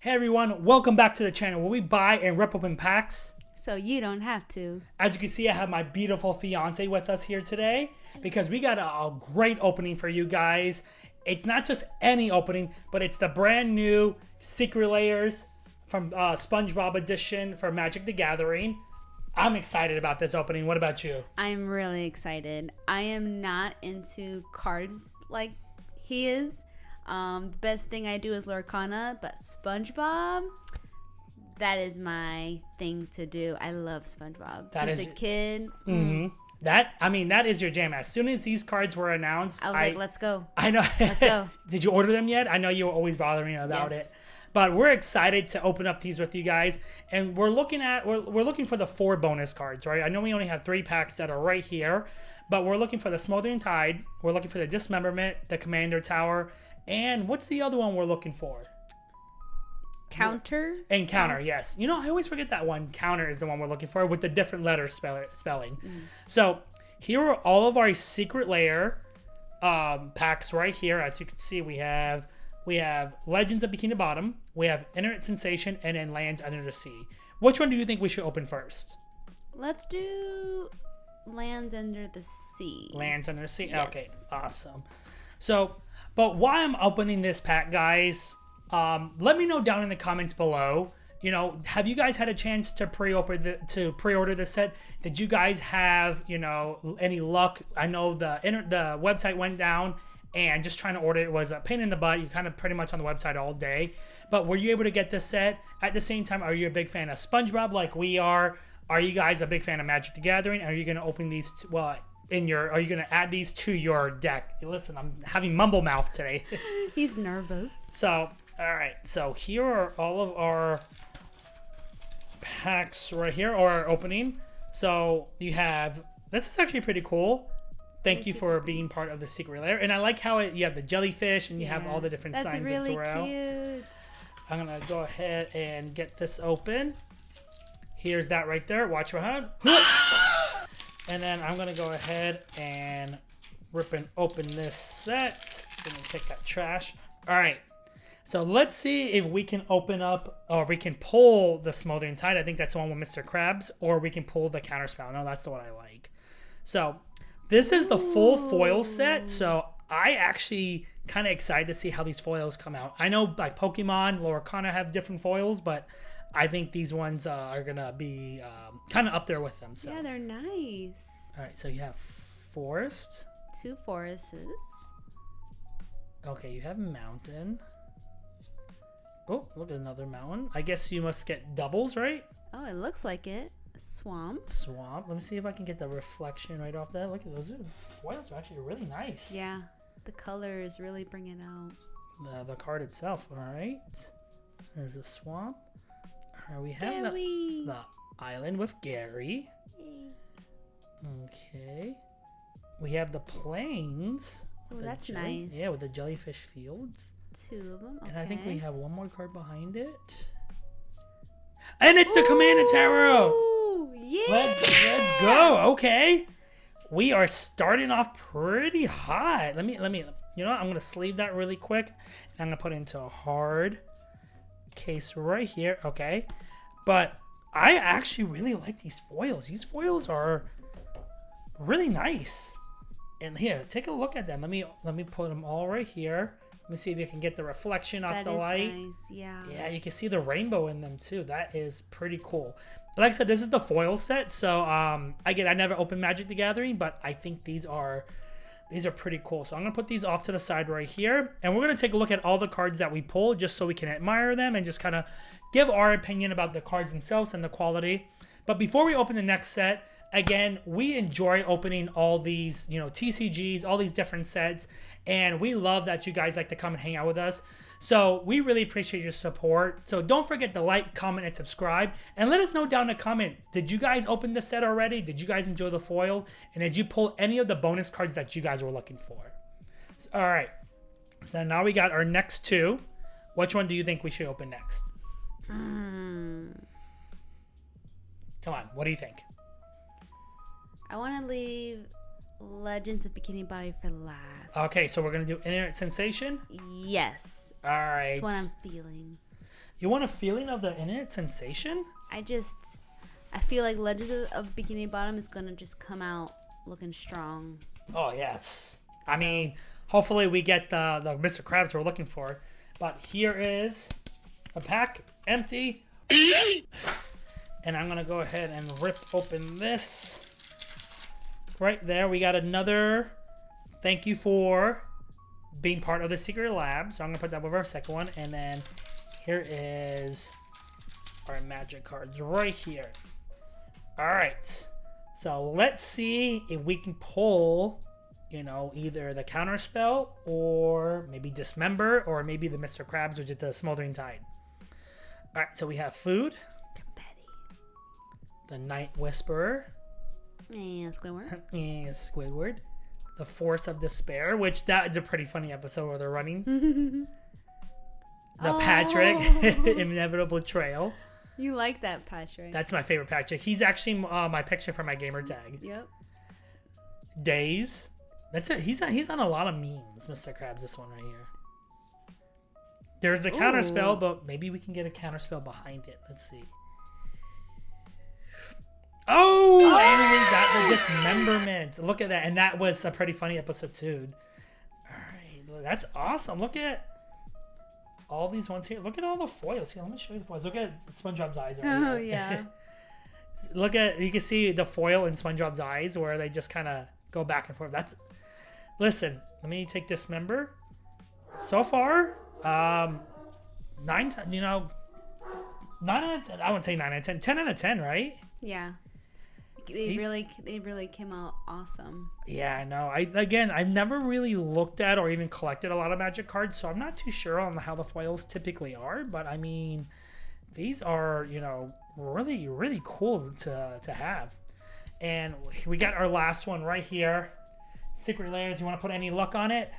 Hey everyone, welcome back to the channel where we buy and rip open packs. So you don't have to. As you can see, I have my beautiful fiance with us here today because we got a great opening for you guys. It's not just any opening, but it's the brand new Secret Lairs from SpongeBob edition for Magic the Gathering. I'm excited about this opening. What about you? I'm really excited. I am not into cards like he is. The best thing I do is Lorcana, but SpongeBob, that is my thing to do. I love SpongeBob since a kid. Mm-hmm. That is your jam. As soon as these cards were announced, I was like, let's go. I know. Let's go. Did you order them yet? I know you were always bothering me about it. But we're excited to open up these with you guys. And we're looking for the 4 bonus cards, right? I know we only have 3 packs that are right here, but we're looking for the Smoldering Tide, we're looking for the Dismemberment, the Commander Tower, and what's the other one we're looking for? Counter? And Counter, yes. You know, I always forget that one. Counter is the one we're looking for with the different letter spelling. So here are all of our Secret Lair packs right here. As you can see, we have Legends of Bikini Bottom, we have Internet Sensation, and then Lands Under the Sea. Which one do you think we should open first? Let's do Lands Under the Sea. Lands Under the Sea? Yes. Okay, awesome. So, but while I'm opening this pack, guys, let me know down in the comments below. You know, have you guys had a chance to pre-order this set? Did you guys have, you know, any luck? I know the website went down, and just trying to order it was a pain in the butt. You're kind of pretty much on the website all day. But were you able to get this set? At the same time, are you a big fan of SpongeBob like we are? Are you guys a big fan of Magic the Gathering? Are you going to open these? Are you going to add these to your deck? Listen, I'm having mumble mouth today. He's nervous. So, all right. So here are all of our packs right here, or our opening. So you have, this is actually pretty cool. Thank you for being part of the Secret Lair. And I like how you have the jellyfish and you have all the different signs really throughout. Cute. I'm going to go ahead and get this open. Here's that right there. Watch your hand. And then I'm going to go ahead and rip and open this set. Going to take that trash. All right. So let's see if we can open up, or we can pull the Smoldering Tide. I think that's the one with Mr. Krabs. Or we can pull the Counterspell. No, that's the one I like. So this is the full foil set. So I actually kind of excited to see how these foils come out. I know like Pokemon, Lorcana have different foils, but I think these ones are going to be kind of up there with them. So. Yeah, they're nice. All right, so you have Forest. 2 forests. Okay, you have Mountain. Oh, look at another mountain. I guess you must get doubles, right? Oh, it looks like it. Swamp. Swamp. Let me see if I can get the reflection right off that. Look at those. Foils are actually really nice. Yeah, the colors really bring it out. The card itself. All right. There's a swamp. We have the island with Gary. Okay. We have the plains. Oh, that's nice. Yeah, with the jellyfish fields. 2 of them. Okay. And I think we have one more card behind it. And it's the Commander Tarot. Yeah. Let's go. Okay. We are starting off pretty hot. Let me, you know what? I'm going to sleeve that really quick. And I'm going to put it into a hard case right here. Okay. But I actually really like these foils. These foils are really nice. And here, take a look at them. Let me put them all right here. Let me see if you can get the reflection off the light. That is nice, yeah. Yeah, you can see the rainbow in them too. That is pretty cool. Like I said, this is the foil set. So again, I never opened Magic the Gathering, but I think these are pretty cool. So I'm gonna put these off to the side right here, and we're gonna take a look at all the cards that we pull, just so we can admire them and just kind of give our opinion about the cards themselves and the quality. But before we open the next set, again, we enjoy opening all these, you know, TCGs, all these different sets, and we love that you guys like to come and hang out with us. So we really appreciate your support. So don't forget to like, comment, and subscribe, and let us know down in the comment, did you guys open the set already? Did you guys enjoy the foil? And did you pull any of the bonus cards that you guys were looking for? All right, so now we got our next 2. Which one do you think we should open next? Come on, what do you think? I want to leave Legends of Bikini Bottom for last. Okay, so we're going to do Internet Sensation? Yes. All right. That's what I'm feeling. You want a feeling of the internet sensation? I feel like Legends of Bikini Bottom is gonna just come out looking strong. Oh yes. I mean, hopefully we get the Mr. Krabs we're looking for. But here is a pack, empty. And I'm gonna go ahead and rip open this. Right there, we got another thank you for being part of the Secret Lab. So I'm gonna put that with our second one. And then here is our magic cards right here. All right. So let's see if we can pull, you know, either the counter spell or maybe dismember or maybe the Mr. Krabs, which is the smoldering tide. All right. So we have food. The Night Whisperer. Yeah, Squidward. Yeah, Squidward. The Force of Despair, which that is a pretty funny episode where they're running. The Patrick, Inevitable Trail. You like that Patrick? That's my favorite Patrick. He's actually my picture for my gamer tag. Yep. Days. That's it. He's on a lot of memes, Mr. Krabs, this one right here. There's a counter spell, but maybe we can get a counter spell behind it. Let's see. Oh, and we got the dismemberment. Look at that. And that was a pretty funny episode too. All right. That's awesome. Look at all these ones here. Look at all the foils. Here, let me show you the foils. Look at SpongeBob's eyes. Oh, yeah. Look at, you can see the foil in SpongeBob's eyes where they just kind of go back and forth. Listen, let me take Dismember. So far, 9 out of 10. I wouldn't say 9 out of 10. 10 out of 10, right? Yeah. They really came out awesome. Yeah, I know. I've never really looked at or even collected a lot of Magic cards, so I'm not too sure on how the foils typically are. But I mean, these are, you know, really, really cool to have. And we got our last one right here. Secret Lairs. You want to put any luck on it?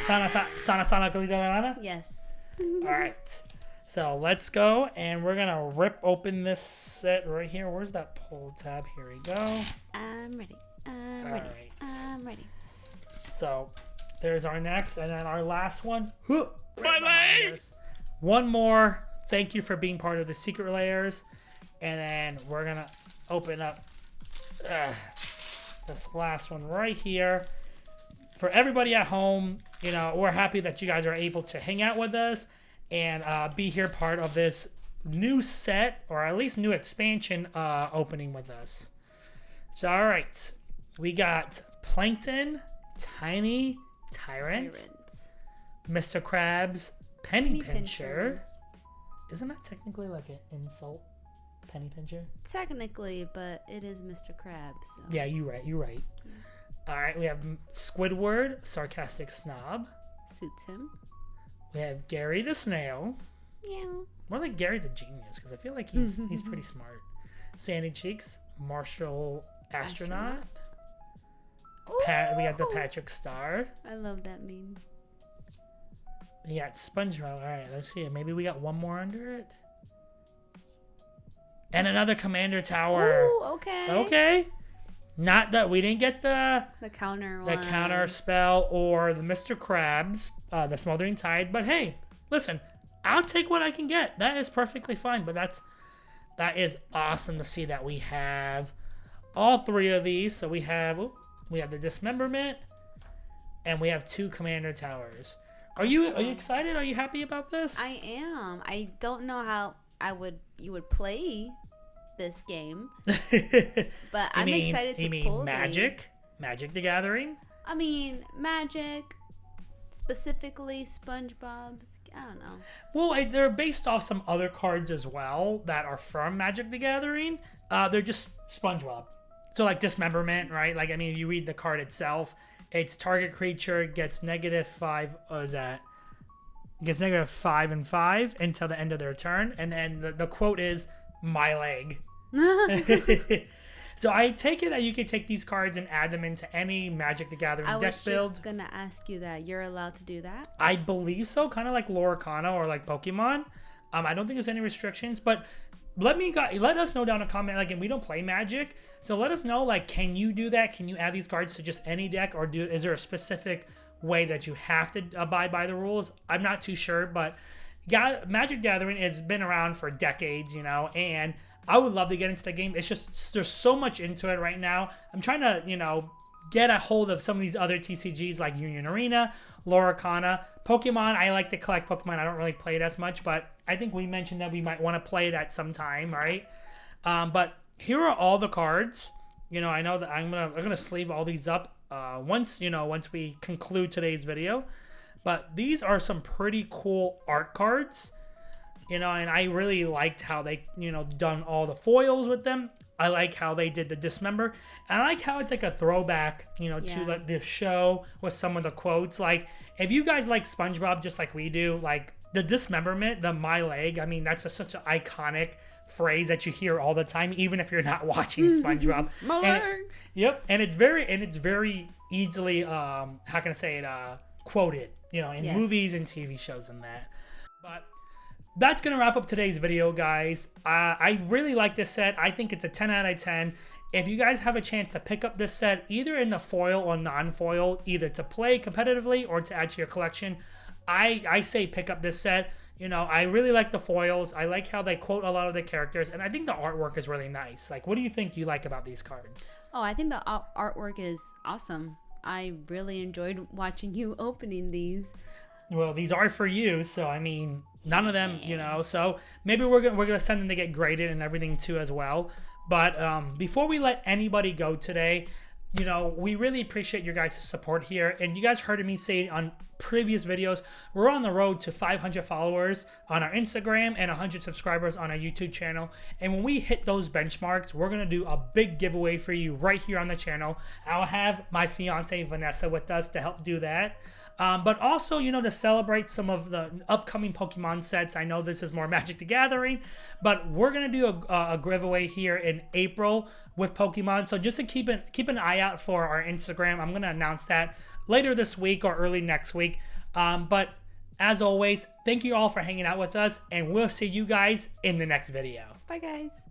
Sana Galina? Yes. All right. So let's go, and we're gonna rip open this set right here. Where's that pull tab? Here we go. I'm ready. I'm All ready. right. I'm ready. So there's our next, and then our last one. My leg! One more. Thank you for being part of the Secret Lairs, and then we're gonna open up this last one right here. For everybody at home, you know, we're happy that you guys are able to hang out with us and be here part of this new set, or at least new expansion opening with us. So, all right. We got Plankton, Tiny Tyrant, Mr. Krabs, Penny Pincher. Isn't that technically like an insult? Penny Pincher? Technically, but it is Mr. Krabs. So. Yeah, you're right. All right, we have Squidward, Sarcastic Snob. Suits him. We have Gary the Snail. Yeah. More like Gary the Genius, because I feel like he's pretty smart. Sandy Cheeks, Marshall Astronaut. We got the Patrick Star. I love that meme. We got SpongeBob. All right, let's see. Maybe we got one more under it. And another Commander Tower. Ooh, okay. Okay. Not that we didn't get the counter spell or the Mr. Krabs, the Smoldering Tide. But hey, listen, I'll take what I can get. That is perfectly fine. But that is awesome to see that we have all three of these. So we have the Dismemberment, and we have 2 Commander Towers. Are you excited? Are you happy about this? I am. I don't know how you would play this game, but I'm excited to pull Magic? these. Magic the Gathering? I mean, Magic, specifically SpongeBob's. I don't know. Well, they're based off some other cards as well that are from Magic the Gathering. They're just SpongeBob. So like Dismemberment, right? Like, I mean, you read the card itself. It's target creature gets -5. What is that? Gets -5 and 5 until the end of their turn. And then the quote is, my leg. So I take it that you can take these cards and add them into any Magic the Gathering deck build. I was just gonna ask you that. You're allowed to do that? I believe so, kind of like Lorcana or like Pokemon. I don't think there's any restrictions, but let us know down in a comment. Like, and we don't play Magic, so let us know. Like, can you do that? Can you add these cards to just any deck, or is there a specific way that you have to abide by the rules? I'm not too sure, but Magic Gathering has been around for decades, you know, and I would love to get into the game. It's just, there's so much into it right now. I'm trying to, you know, get a hold of some of these other TCGs like Union Arena, Loracana, Pokemon. I like to collect Pokemon. I don't really play it as much, but I think we mentioned that we might want to play it at some time, right? But here are all the cards. You know, I know that I'm gonna sleeve all these up once we conclude today's video. But these are some pretty cool art cards, you know, and I really liked how they, you know, done all the foils with them. I like how they did the dismember. And I like how it's like a throwback, you know, to the show with some of the quotes. Like, if you guys like SpongeBob just like we do, like the dismemberment, the my leg, I mean, that's such an iconic phrase that you hear all the time, even if you're not watching SpongeBob. My leg. Yep. And it's very easily, how can I say it, quoted, you know, in movies and TV shows and that. But that's going to wrap up today's video, guys. I really like this set. I think it's a 10 out of 10. If you guys have a chance to pick up this set, either in the foil or non-foil, either to play competitively or to add to your collection, I say pick up this set. You know, I really like the foils. I like how they quote a lot of the characters, and I think the artwork is really nice. Like, what do you think you like about these cards? Oh, I think the artwork is awesome. I really enjoyed watching you opening these. Well, these are for you, so I mean, none of them, you know. So maybe we're gonna send them to get graded and everything too as well. But before we let anybody go today, you know, we really appreciate your guys' support here. And you guys heard me say on previous videos, we're on the road to 500 followers on our Instagram and 100 subscribers on our YouTube channel. And when we hit those benchmarks, we're going to do a big giveaway for you right here on the channel. I'll have my fiance Vanessa with us to help do that. But also, you know, to celebrate some of the upcoming Pokemon sets. I know this is more Magic the Gathering, but we're going to do a giveaway here in April with Pokemon. So just to keep an eye out for our Instagram. I'm going to announce that later this week or early next week. But as always, thank you all for hanging out with us, and we'll see you guys in the next video. Bye, guys.